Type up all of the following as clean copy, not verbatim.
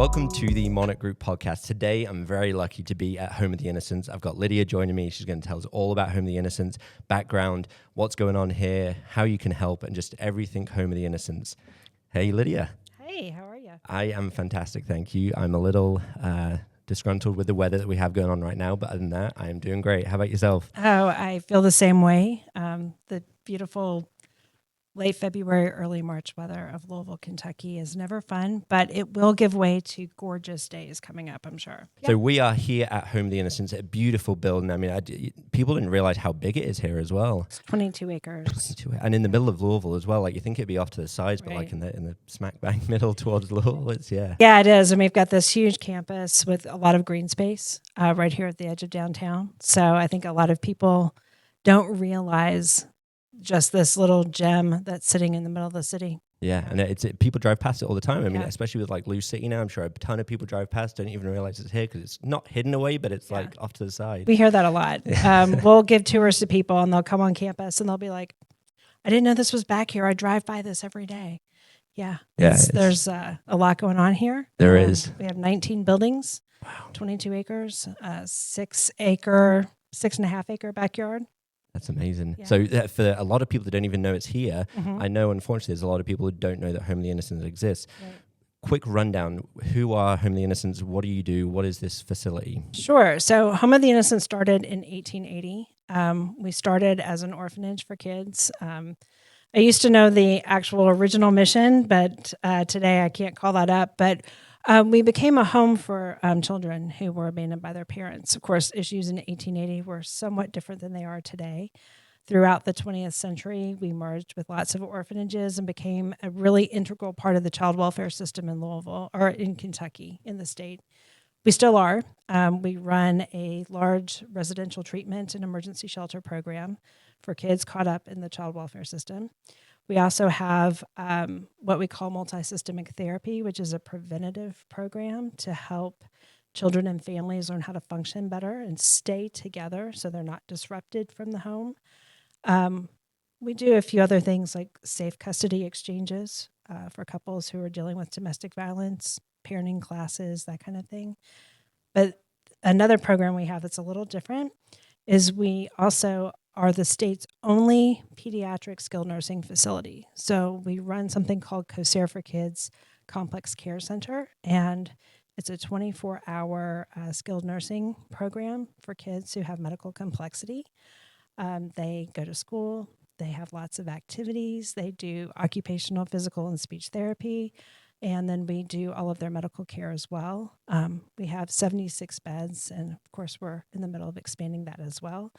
Welcome to the Monarch Group podcast. Today, I'm very lucky to be at Home of the Innocents. I've got Lydia joining me. She's going to tell us all about Home of the Innocents, background, what's going on here, how you can help, and just everything Home of the Innocents. Hey, Lydia. Hey, how are you? I am fantastic, thank you. I'm a little disgruntled with the weather that we have going on right now, but other than that, I am doing great. How about yourself? Oh, I feel the same way. The beautiful late February, early March weather of Louisville, Kentucky is never fun, but it will give way to gorgeous days coming up, I'm sure. So we are here at Home of the Innocents, a beautiful building. I mean, people didn't realize how big it is here as well. It's 22 acres. 22, and in the middle of Louisville as well. Like, you think it'd be off to the sides, but Right. like in the smack bang middle towards Louisville, it's Yeah, it is. And we've got this huge campus with a lot of green space right here at the edge of downtown. So I think a lot of people don't realize just this little gem that's sitting in the middle of the city. Yeah, and people drive past it all the time. I mean, Yeah. especially with like Lou City now, I'm sure a ton of people drive past, don't even realize it's here because it's not hidden away, but it's like off to the side. We hear that a lot. We'll give tours to people and they'll come on campus and they'll be like, I didn't know this was back here. I drive by this every day. Yeah. There's a lot going on here. There is. We have 19 buildings, 22 acres, 6.5 acre backyard. That's amazing. Yeah. So for a lot of people that don't even know it's here, Mhm. I know, unfortunately, there's a lot of people who don't know that Home of the Innocents exists. Right. Quick rundown. Who are Home of the Innocents? What do you do? What is this facility? Sure. So Home of the Innocents started in 1880. We started as an orphanage for kids. I used to know the actual original mission, but today I can't call that up. But we became a home for children who were abandoned by their parents. Of course, issues in 1880 were somewhat different than they are today. Throughout the 20th century, we merged with lots of orphanages and became a really integral part of the child welfare system in Louisville, or in Kentucky, in the state. We still are. We run a large residential treatment and emergency shelter program for kids caught up in the child welfare system. We also have what we call multi-systemic therapy, which is a preventative program to help children and families learn how to function better and stay together so they're not disrupted from the home. We do a few other things like safe custody exchanges for couples who are dealing with domestic violence, parenting classes, that kind of thing. But another program we have that's a little different is we also are the state's only pediatric skilled nursing facility. So we run something called CoSare for Kids Complex Care Center, and it's a 24-hour skilled nursing program for kids who have medical complexity. They go to school. They have lots of activities. They do occupational, physical, and speech therapy. And then we do all of their medical care as well. We have 76 beds, and of course, we're in the middle of expanding that as well.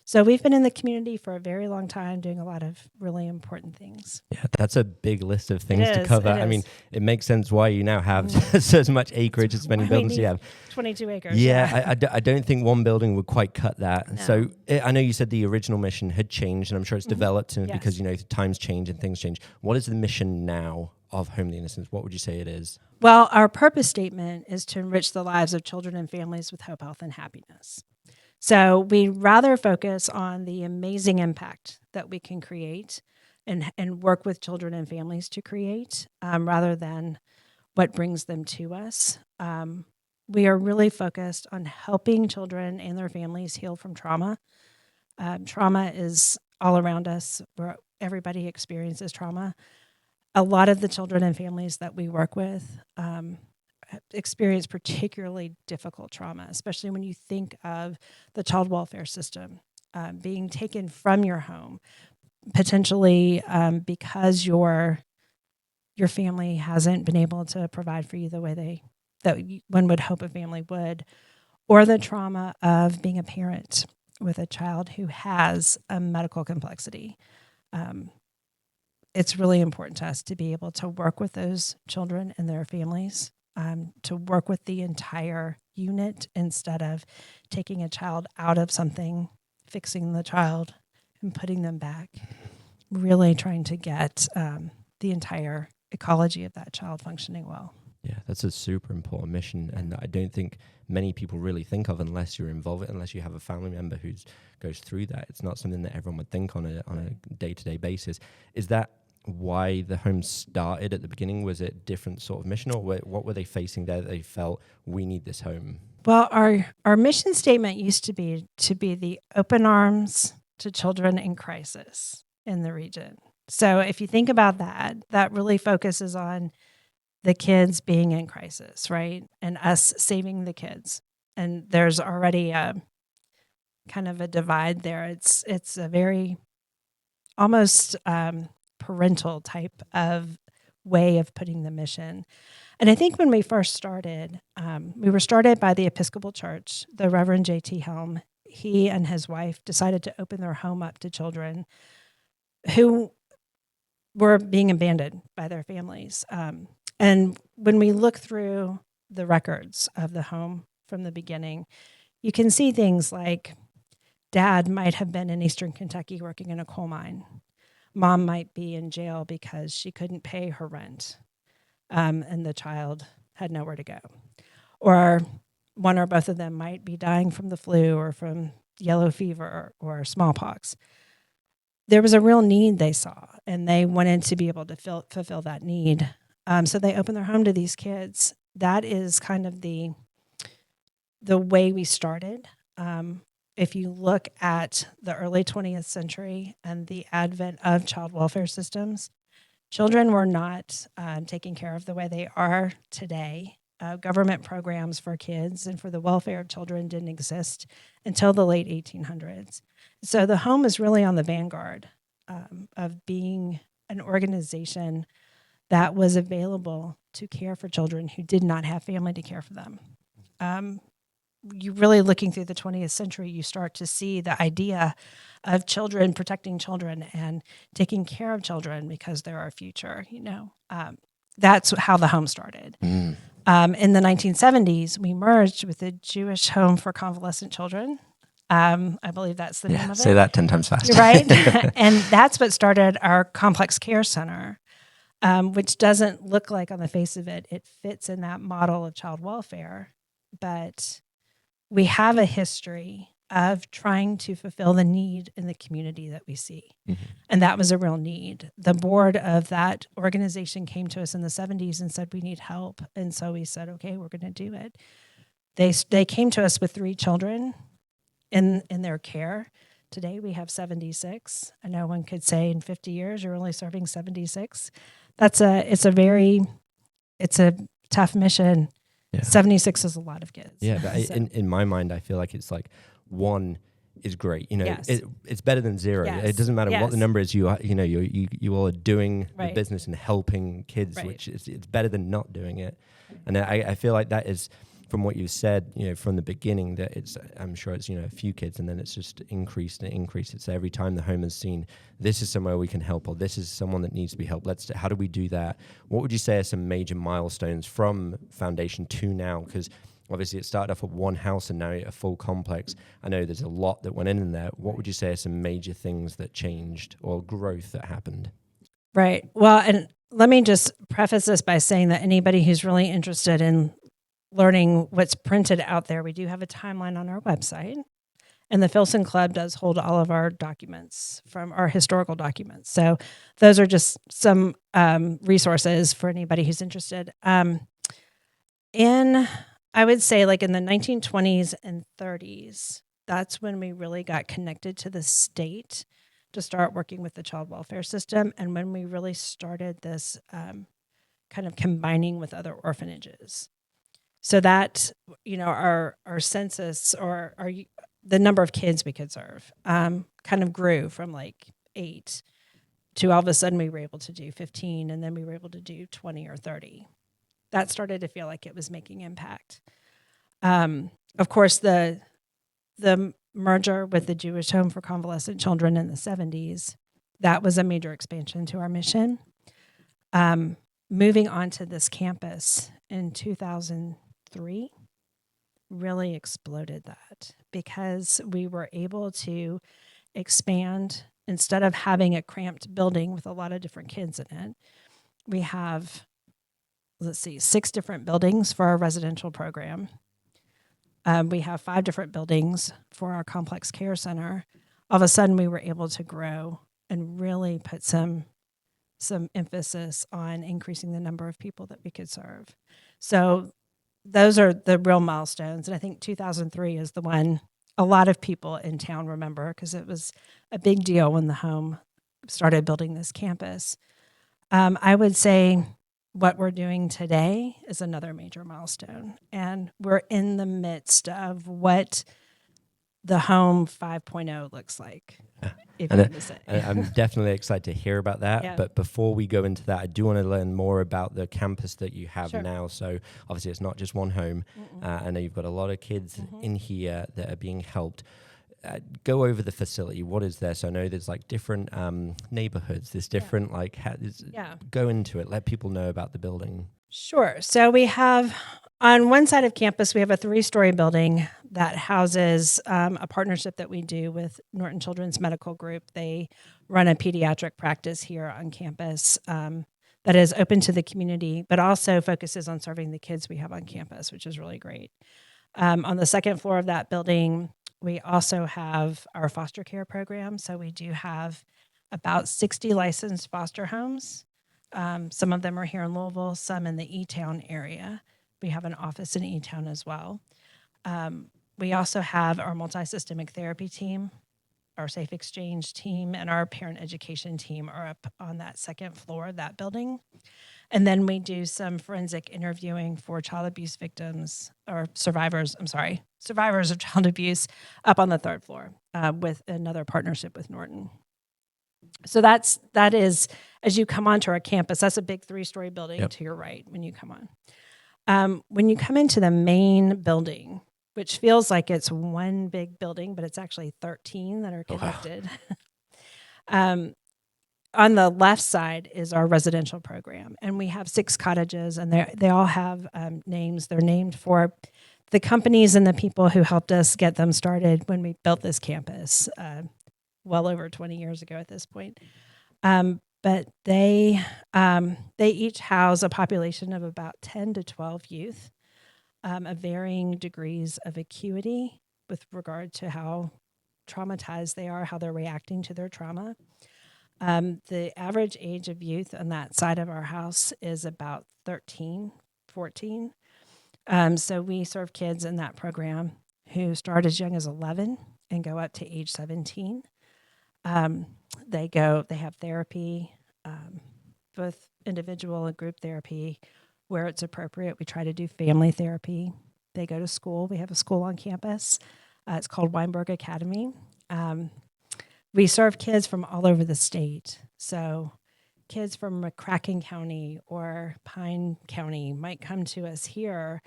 So we've been in the community for a very long time doing a lot of really important things. Yeah, that's a big list of things to is, cover. it I mean, is. it makes sense why you now have so much acreage, as many buildings you have. 22 acres. Yeah, I don't think one building would quite cut that. No. So I know you said the original mission had changed, and I'm sure it's developed Yes. because, times change and things change. What is the mission now of Home of the Innocents? What would you say it is? Well, our purpose statement is to enrich the lives of children and families with hope, health, and happiness. So we rather focus on the amazing impact that we can create and work with children and families to create rather than what brings them to us. We are really focused on helping children and their families heal from trauma. Trauma is all around us. Everybody experiences trauma. A lot of the children and families that we work with experience particularly difficult trauma, especially when you think of the child welfare system being taken from your home, potentially because your family hasn't been able to provide for you the way one would hope a family would, or the trauma of being a parent with a child who has a medical complexity. It's really important to us to be able to work with those children and their families, to work with the entire unit instead of taking a child out of something, fixing the child, and putting them back. Really trying to get the entire ecology of that child functioning well. Yeah, that's a super important mission, and I don't think many people really think of unless you're involved, unless you have a family member who goes through that. It's not something that everyone would think on a day-to-day basis. Is that why the home started at the beginning? Was it a different sort of mission, or what were they facing there that they felt we need this home? Well, our mission statement used to be the open arms to children in crisis in the region. So if you think about that, that really focuses on the kids being in crisis, right? And us saving the kids. And there's already a kind of a divide there. It's a very almost parental type of way of putting the mission. And I think when we first started, we were started by the Episcopal Church, the Reverend J.T. Helm. He and his wife decided to open their home up to children who were being abandoned by their families. And when we look through the records of the home from the beginning, you can see things like Dad might have been in Eastern Kentucky working in a coal mine. Mom might be in jail because she couldn't pay her rent, and the child had nowhere to go. Or one or both of them might be dying from the flu or from yellow fever or smallpox. There was a real need they saw, and they wanted to be able to fulfill that need. So they opened their home to these kids. That is kind of the way we started. If you look at the early 20th century and the advent of child welfare systems, children were not taken care of the way they are today. Government programs for kids and for the welfare of children didn't exist until the late 1800s. So the home is really on the vanguard of being an organization that was available to care for children who did not have family to care for them. You really looking through the 20th century, you start to see the idea of children, protecting children and taking care of children because they're our future, That's how the home started. In the 1970s, we merged with the Jewish Home for Convalescent Children. I believe that's the name of it. Say that 10 times fast. Right? And that's what started our complex care center, which doesn't look like on the face of it, it fits in that model of child welfare. But we have a history of trying to fulfill the need in the community that we see. Mm-hmm. And that was a real need. The board of that organization came to us in the 70s and said, we need help. And so we said, okay, we're going to do it. They came to us with 3 children in their care. Today we have 76. I know one could say in 50 years, you're only serving 76. It's a tough mission. Yeah. 76 is a lot of kids. Yeah, but in my mind, I feel like it's like 1 is great. Yes. It's better than 0. Yes. It doesn't matter what the number is. You all are doing the business and helping kids, which it's better than not doing it. And I feel like that is, from what you said, from the beginning, that I'm sure it's a few kids, and then it's just increased and increased. It's every time the home has seen this is somewhere we can help, or this is someone that needs to be helped. How do we do that? What would you say are some major milestones from foundation to now? Because obviously it started off at 1 house and now a full complex. I know there's a lot that went in there. What would you say are some major things that changed or growth that happened? Right. Well, and let me just preface this by saying that anybody who's really interested in learning what's printed out there, we do have a timeline on our website. And the Filson Club does hold all of our documents from our historical documents. So those are just some resources for anybody who's interested. I would say like in the 1920s and 30s, that's when we really got connected to the state to start working with the child welfare system. And when we really started this kind of combining with other orphanages. So that, our census or the number of kids we could serve kind of grew from like 8 to all of a sudden we were able to do 15, and then we were able to do 20 or 30. That started to feel like it was making impact. Of course, the merger with the Jewish Home for Convalescent Children in the 70s, that was a major expansion to our mission. Moving on to this campus in 2003 really exploded that, because we were able to expand. Instead of having a cramped building with a lot of different kids in it, we have, 6 different buildings for our residential program. We have 5 different buildings for our complex care center. All of a sudden, we were able to grow and really put some some emphasis on increasing the number of people that we could serve. So those are the real milestones. And I think 2003 is the one a lot of people in town remember because it was a big deal when the Home started building this campus. I would say what we're doing today is another major milestone. And we're in the midst of what the Home 5.0 looks like. If you want to say. I'm definitely excited to hear about that. Yeah. But before we go into that, I do want to learn more about the campus that you have Sure. now. So obviously it's not just one home. I know you've got a lot of kids in here that are being helped. Go over the facility. What is there? So I know there's like different neighborhoods. There's different go into it. Let people know about the building. Sure. So we have on one side of campus, we have a 3-story building that houses a partnership that we do with Norton Children's Medical Group. They run a pediatric practice here on campus that is open to the community, but also focuses on serving the kids we have on campus, which is really great. On the second floor of that building, we also have our foster care program. So we do have about 60 licensed foster homes. Some of them are here in Louisville, some in the E-Town area. We have an office in E-Town as well. We also have our multi-systemic therapy team, our safe exchange team, and our parent education team are up on that second floor of that building. And then we do some forensic interviewing for child abuse victims or survivors of child abuse up on the third floor with another partnership with Norton. So that is, as you come onto our campus, that's a big 3-story building to your right when you come on. When you come into the main building, which feels like it's one big building, but it's actually 13 that are connected. Wow. On the left side is our residential program, and we have 6 cottages, and they all have names. They're named for the companies and the people who helped us get them started when we built this campus, well over 20 years ago at this point. But they each house a population of about 10 to 12 youth of varying degrees of acuity with regard to how traumatized they are, how they're reacting to their trauma. The average age of youth on that side of our house is about 13, 14. So we serve kids in that program who start as young as 11 and go up to age 17. They have therapy, both individual and group therapy where it's appropriate. We try to do family therapy. They go to school. We have a school on campus. It's called Weinberg Academy. We serve kids from all over the state. So kids from McCracken County or Pine County might come to us here,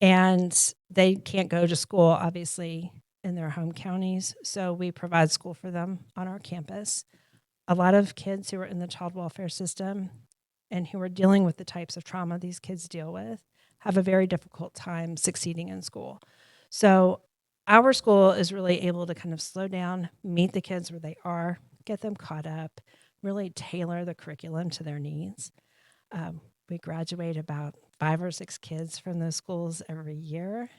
and they can't go to school, obviously, in their home counties. So we provide school for them on our campus. A lot of kids who are in the child welfare system and who are dealing with the types of trauma these kids deal with have a very difficult time succeeding in school. So our school is really able to kind of slow down, meet the kids where they are, get them caught up, really tailor the curriculum to their needs. We graduate about 5 or 6 kids from those schools every year.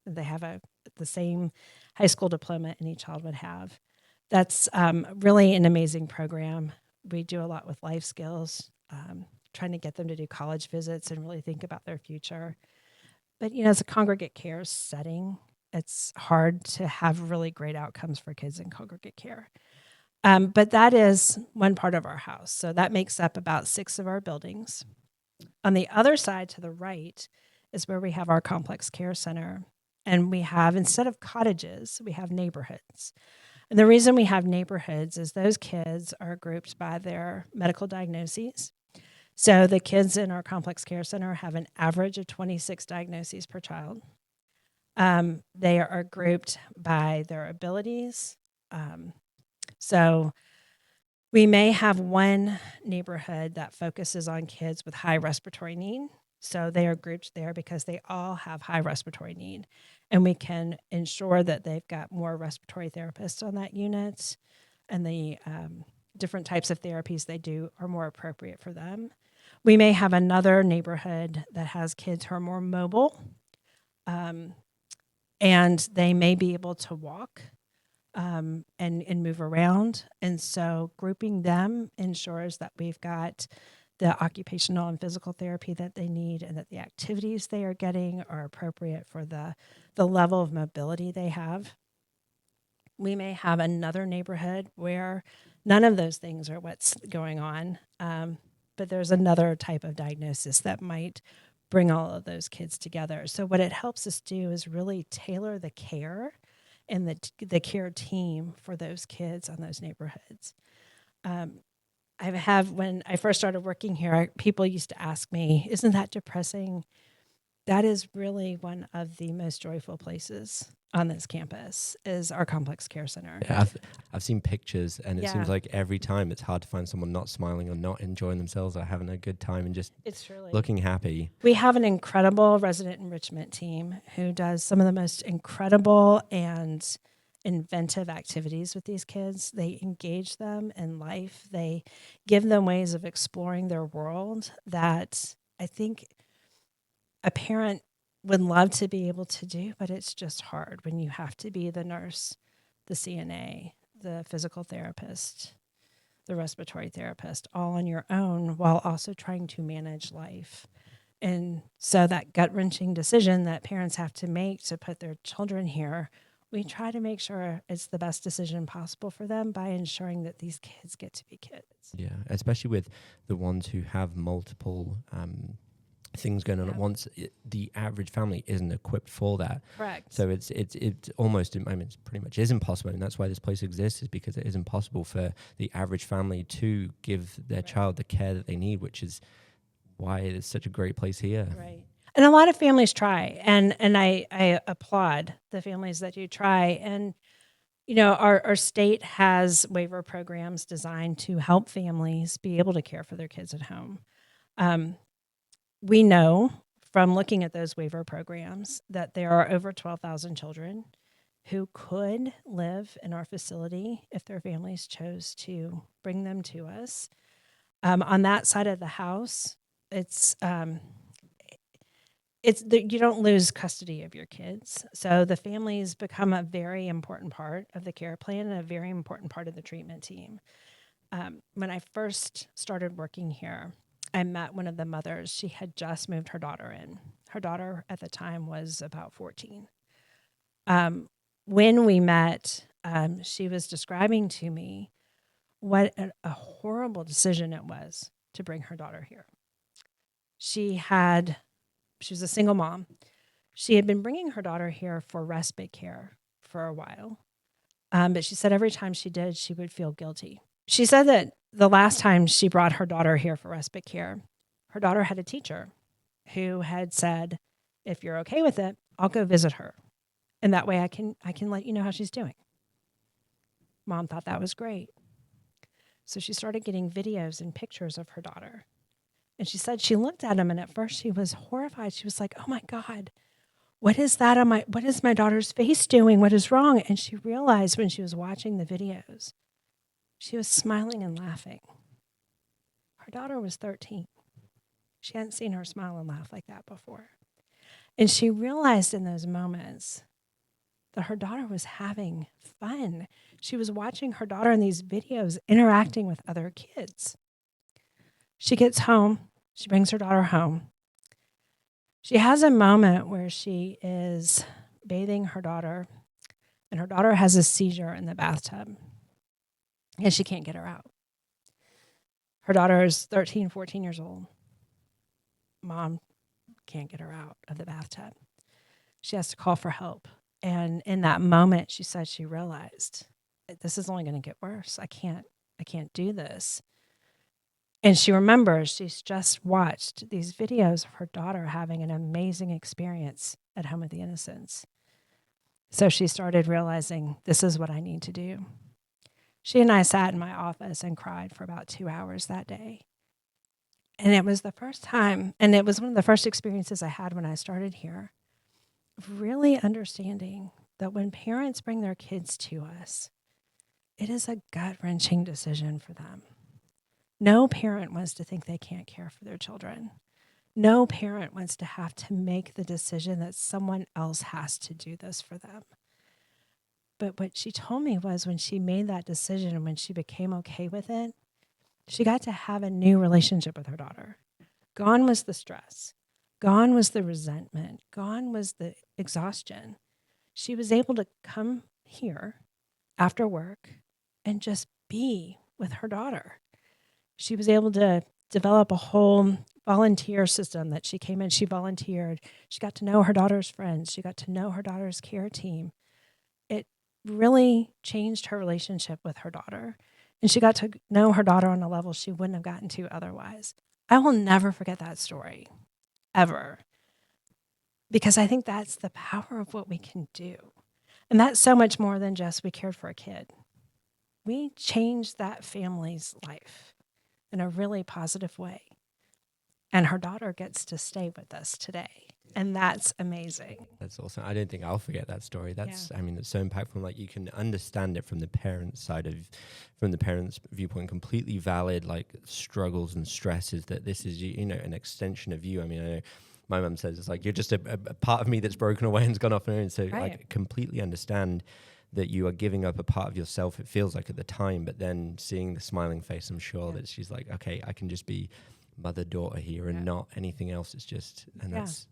They have the same high school diploma any child would have. That's really an amazing program. We do a lot with life skills, trying to get them to do college visits and really think about their future. But, as a congregate care setting, it's hard to have really great outcomes for kids in congregate care. But that is one part of our house. So that makes up about 6 of our buildings. On the other side to the right is where we have our complex care center. And we have, instead of cottages, we have neighborhoods. And the reason we have neighborhoods is those kids are grouped by their medical diagnoses. So the kids in our complex care center have an average of 26 diagnoses per child. They are grouped by their abilities. So we may have one neighborhood that focuses on kids with high respiratory need. So they are grouped there because they all have high respiratory need. And we can ensure that they've got more respiratory therapists on that unit, and the different types of therapies they do are more appropriate for them. We may have another neighborhood that has kids who are more mobile, and they may be able to walk, and move around. And so grouping them ensures that we've got the occupational and physical therapy that they need, and that the activities they are getting are appropriate for the level of mobility they have. We may have another neighborhood where none of those things are what's going on, but there's another type of diagnosis that might bring all of those kids together. So what it helps us do is really tailor the care and the care team for those kids on those neighborhoods. When I first started working here, people used to ask me, "Isn't that depressing?" That is really one of the most joyful places on this campus, is our complex care center. Yeah, I've seen pictures, and it seems Yeah. like every time it's hard to find someone not smiling or not enjoying themselves or having a good time and just It's truly. looking happy. We have an incredible resident enrichment team who does some of the most incredible and inventive activities with these kids. They engage them in life. They give them ways of exploring their world that I think a parent would love to be able to do, but it's just hard when you have to be the nurse, the CNA, the physical therapist, the respiratory therapist, all on your own while also trying to manage life. And so that gut-wrenching decision that parents have to make to put their children here, we try to make sure it's the best decision possible for them by ensuring that these kids get to be kids. Yeah, especially with the ones who have multiple things going on at once. The average family isn't equipped for that. Correct. So it's almost, I mean, it's pretty much is impossible, and that's why this place exists, is because it is impossible for the average family to give their child the care that they need, which is why it is such a great place here. Right. And a lot of families try, and I applaud the families that do try. And you know, our state has waiver programs designed to help families be able to care for their kids at home. We know from looking at those waiver programs that there are over 12,000 children who could live in our facility if their families chose to bring them to us. On that side of the house, you don't lose custody of your kids. So the families become a very important part of the care plan and a very important part of the treatment team. When I first started working here, I met one of the mothers. She had just moved her daughter in. Her daughter at the time was about 14. When we met, she was describing to me what a horrible decision it was to bring her daughter here. She was a single mom. She had been bringing her daughter here for respite care for a while. But she said every time she did, she would feel guilty. She said that the last time she brought her daughter here for respite care, her daughter had a teacher who had said, "If you're okay with it, I'll go visit her. And that way I can let you know how she's doing." Mom thought that was great. So she started getting videos and pictures of her daughter. And she said she looked at them, and at first she was horrified. She was like, "Oh my God, what is that what is my daughter's face doing? What is wrong?" And she realized when she was watching the videos, she was smiling and laughing. Her daughter was 13. She hadn't seen her smile and laugh like that before. And she realized in those moments that her daughter was having fun. She was watching her daughter in these videos interacting with other kids. She gets home. She brings her daughter home. She has a moment where she is bathing her daughter, and her daughter has a seizure in the bathtub, and she can't get her out. Her daughter is 13, 14 years old. Mom can't get her out of the bathtub. She has to call for help. And in that moment, she said she realized, this is only going to get worse. I can't do this. And she remembers she's just watched these videos of her daughter having an amazing experience at Home of the Innocents. So she started realizing, this is what I need to do. She and I sat in my office and cried for about 2 hours that day. And it was the first time, and it was one of the first experiences I had when I started here, of really understanding that when parents bring their kids to us, it is a gut-wrenching decision for them. No parent wants to think they can't care for their children. No parent wants to have to make the decision that someone else has to do this for them. But what she told me was when she made that decision and when she became okay with it, she got to have a new relationship with her daughter. Gone was the stress. Gone was the resentment. Gone was the exhaustion. She was able to come here after work and just be with her daughter. She was able to develop a whole volunteer system that she came in. She volunteered. She got to know her daughter's friends. She got to know her daughter's care team. It really changed her relationship with her daughter. And she got to know her daughter on a level she wouldn't have gotten to otherwise. I will never forget that story, ever, because I think that's the power of what we can do. And that's so much more than just we cared for a kid. We changed that family's life in a really positive way. And her daughter gets to stay with us today. And that's amazing. That's awesome. I don't think I'll forget that story. That's, I mean, it's so impactful. Like, you can understand it from the parents' side from the parents' viewpoint, completely valid, like, struggles and stresses that this is, you know, an extension of you. I mean, I know my mum says it's like, you're just a part of me that's broken away and's gone off on her own. So I completely understand that you are giving up a part of yourself, it feels like at the time, but then seeing the smiling face, I'm sure that she's like, okay, I can just be mother-daughter here and not anything else. It's just, and that's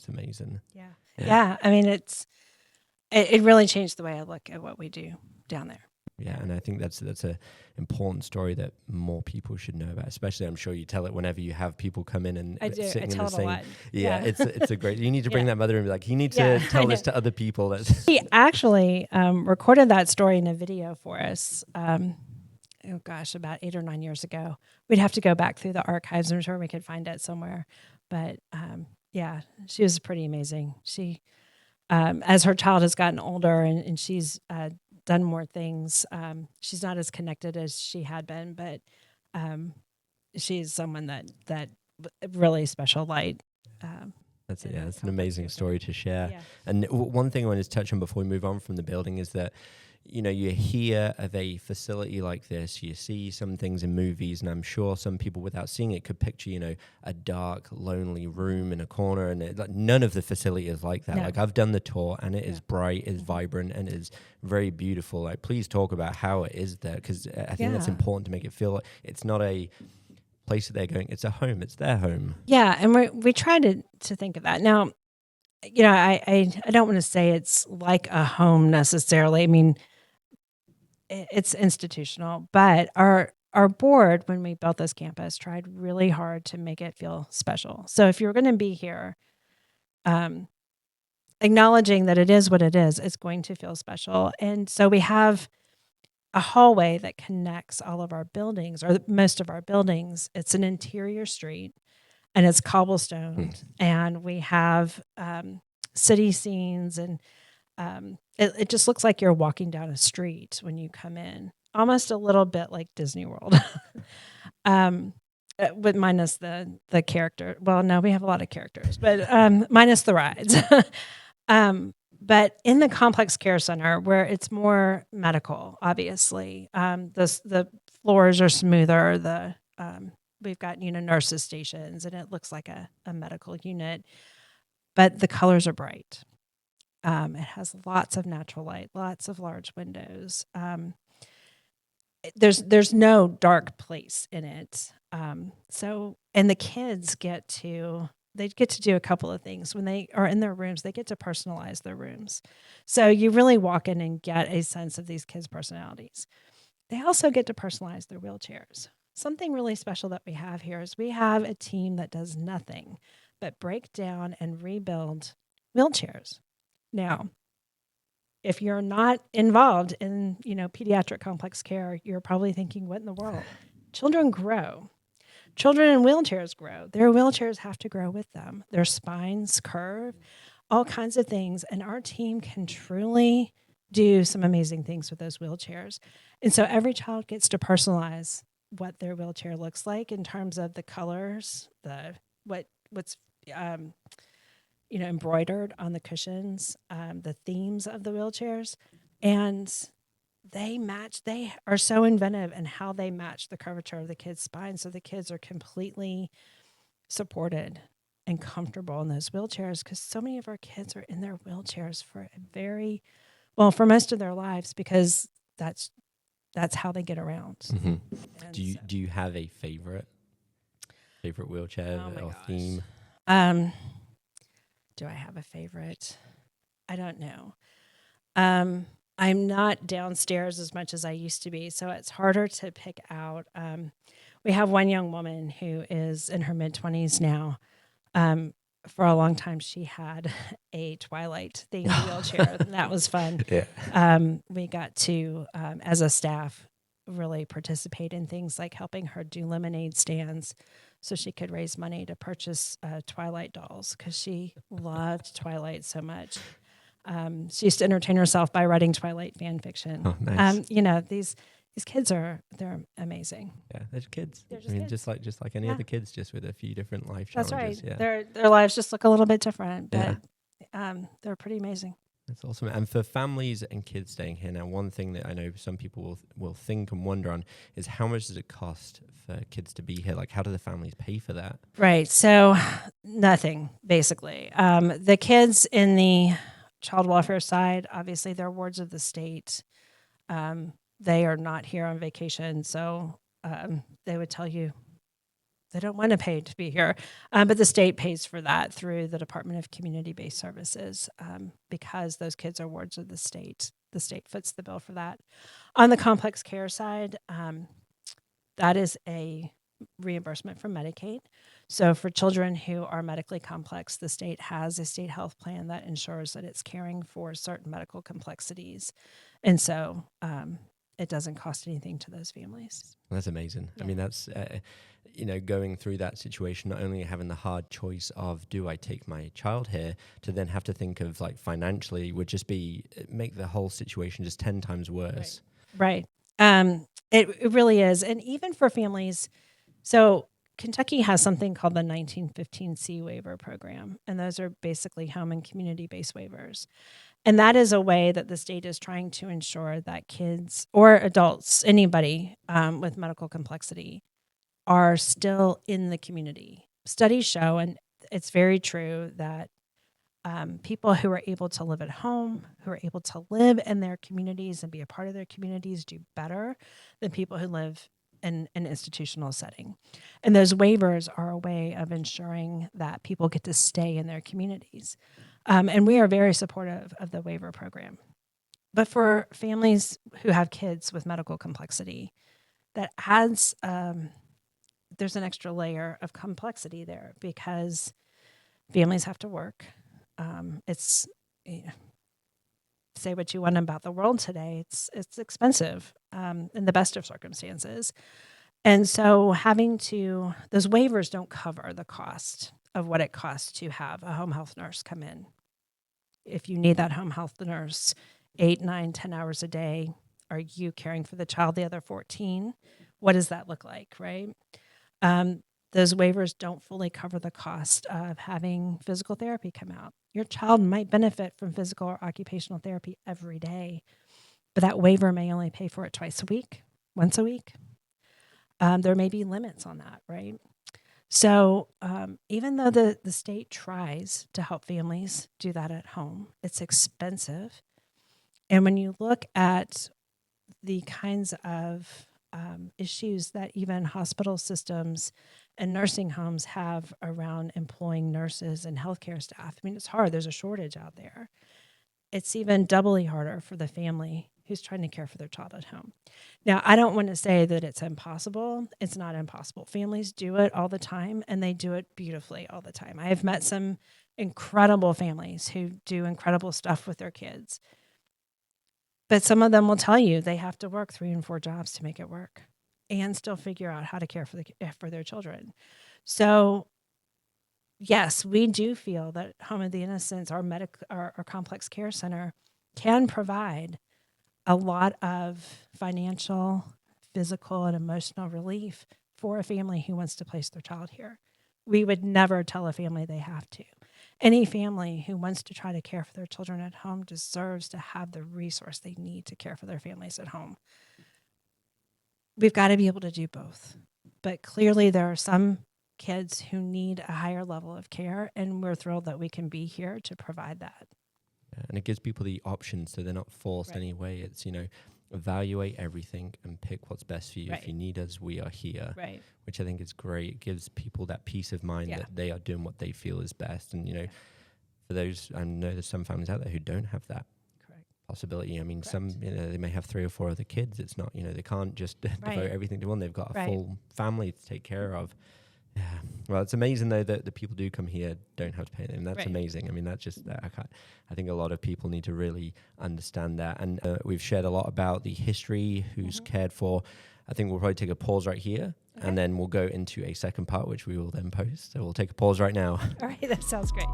amazing. Yeah. I mean, it really changed the way I look at what we do down there. Yeah, and I think that's a important story that more people should know about. Especially, I'm sure you tell it whenever you have people come in and sitting in the same. It's a great. You need to bring that mother and be like, you need to tell this to other people. He actually recorded that story in a video for us. About 8 or 9 years ago. We'd have to go back through the archives. I'm sure we could find it somewhere. But she was pretty amazing. She, as her child has gotten older and she's done more things, she's not as connected as she had been, but she's someone that really special light. That's it. Yeah, it's an amazing story to share. Yeah. And one thing I wanted to touch on before we move on from the building is that, you know, you hear of a facility like this, you see some things in movies, and I'm sure some people without seeing it could picture, you know, a dark, lonely room in a corner, and like, none of the facility is like that. No. Like, I've done the tour, and it is bright, it is vibrant, and it is very beautiful. Like, please talk about how it is there, because I think that's important to make it feel like it's not a place that they're going, it's a home, it's their home. Yeah, and we try to think of that. Now, you know, I don't want to say it's like a home necessarily. I mean, it's institutional, but our board, when we built this campus, tried really hard to make it feel special. So if you're going to be here, acknowledging that it is what it is, it's going to feel special. And so we have a hallway that connects all of our buildings, or most of our buildings. It's an interior street, and it's cobblestone, and we have city scenes, and it just looks like you're walking down a street when you come in, almost a little bit like Disney World, with minus the character. Well, no, we have a lot of characters, but minus the rides. But in the complex care center, where it's more medical, obviously, the floors are smoother. We've got, you know, nurses' stations, and it looks like a medical unit, but the colors are bright. It has lots of natural light, lots of large windows. There's no dark place in it. And the kids get to do a couple of things. When they are in their rooms, they get to personalize their rooms. So you really walk in and get a sense of these kids' personalities. They also get to personalize their wheelchairs. Something really special that we have here is we have a team that does nothing but break down and rebuild wheelchairs. Now, if you're not involved in, you know, pediatric complex care, you're probably thinking, what in the world? Children grow. Children in wheelchairs grow. Their wheelchairs have to grow with them. Their spines curve, all kinds of things. And our team can truly do some amazing things with those wheelchairs. And so every child gets to personalize what their wheelchair looks like in terms of the colors, what's embroidered on the cushions, the themes of the wheelchairs, and they are so inventive in how they match the curvature of the kids' spine, so the kids are completely supported and comfortable in those wheelchairs, because so many of our kids are in their wheelchairs for a very Well, for most of their lives, because that's how they get around. Mm-hmm. And Do you have a favorite wheelchair Oh my or gosh. theme? Do I have a favorite? I don't know. I'm not downstairs as much as I used to be, so it's harder to pick out. We have one young woman who is in her mid-20s now. For a long time, she had a Twilight themed wheelchair. And that was fun. Yeah. We got to, as a staff, really participate in things like helping her do lemonade stands so she could raise money to purchase Twilight dolls because she loved Twilight so much. She used to entertain herself by writing Twilight fan fiction. Oh, nice. These kids they're amazing. Yeah, they're kids. They're I mean, kids. just like any Yeah. other kids, just with a few different life That's challenges. right. Yeah, Their lives just look a little bit different, but Yeah. they're pretty amazing. That's awesome. And for families and kids staying here now, one thing that I know some people will think and wonder on is how much does it cost for kids to be here? Like, how do the families pay for that? Right. So nothing, basically. The kids in the child welfare side, obviously, they're wards of the state. They are not here on vacation, so they would tell you they don't want to pay to be here. But the state pays for that through the Department of Community-Based Services because those kids are wards of the state. The state foots the bill for that. On the complex care side, that is a reimbursement from Medicaid. So for children who are medically complex, the state has a state health plan that ensures that it's caring for certain medical complexities. And so it doesn't cost anything to those families. That's amazing. Yeah. I mean, that's, going through that situation, not only having the hard choice of, do I take my child here, to then have to think of like financially would just make the whole situation just 10 times worse. Right. It really is. And even for families, so Kentucky has something called the 1915 C waiver program, and those are basically home and community-based waivers. And that is a way that the state is trying to ensure that kids or adults, anybody with medical complexity, are still in the community. Studies show, and it's very true, that people who are able to live at home, who are able to live in their communities and be a part of their communities, do better than people who live in an institutional setting. And those waivers are a way of ensuring that people get to stay in their communities. And we are very supportive of the waiver program. But for families who have kids with medical complexity, that adds, there's an extra layer of complexity there because families have to work. It's say what you want about the world today. It's expensive in the best of circumstances, and so those waivers don't cover the cost of what it costs to have a home health nurse come in. If you need that home health nurse 8, 9, 10 hours a day, are you caring for the child the other 14? What does that look like, right? Those waivers don't fully cover the cost of having physical therapy come out. Your child might benefit from physical or occupational therapy every day, but that waiver may only pay for it twice a week, once a week. There may be limits on that, right? So even though the state tries to help families do that at home, it's expensive. And when you look at the kinds of issues that even hospital systems and nursing homes have around employing nurses and healthcare staff. I mean, it's hard. There's a shortage out there. It's even doubly harder for the family who's trying to care for their child at home. Now, I don't want to say that it's impossible. It's not impossible. Families do it all the time, and they do it beautifully all the time. I have met some incredible families who do incredible stuff with their kids. But some of them will tell you they have to work 3 and 4 jobs to make it work and still figure out how to care for their children. So, yes, we do feel that Home of the Innocents, our complex care center, can provide a lot of financial, physical, and emotional relief for a family who wants to place their child here. We would never tell a family they have to. Any family who wants to try to care for their children at home deserves to have the resource they need to care for their families at home. We've got to be able to do both. But clearly there are some kids who need a higher level of care, and we're thrilled that we can be here to provide that. And it gives people the option, so they're not forced Right. anyway. It's, evaluate everything and pick what's best for you. Right. If you need us, we are here, Right. which I think is great. It gives people that peace of mind that they are doing what they feel is best. And, for those, I know there's some families out there who don't have that Correct. possibility. I mean, Correct. some, they may have 3 or 4 other kids. It's not, they can't just devote everything to one. They've got a Right. full family to take care of. Yeah. Well, it's amazing though that the people do come here don't have to pay them. That's Right. amazing. I mean, that's just I think a lot of people need to really understand that. And we've shared a lot about the history, who's cared for. I think we'll probably take a pause right here, and then we'll go into a second part, which we will then post. So we'll take a pause right now. All right, that sounds great.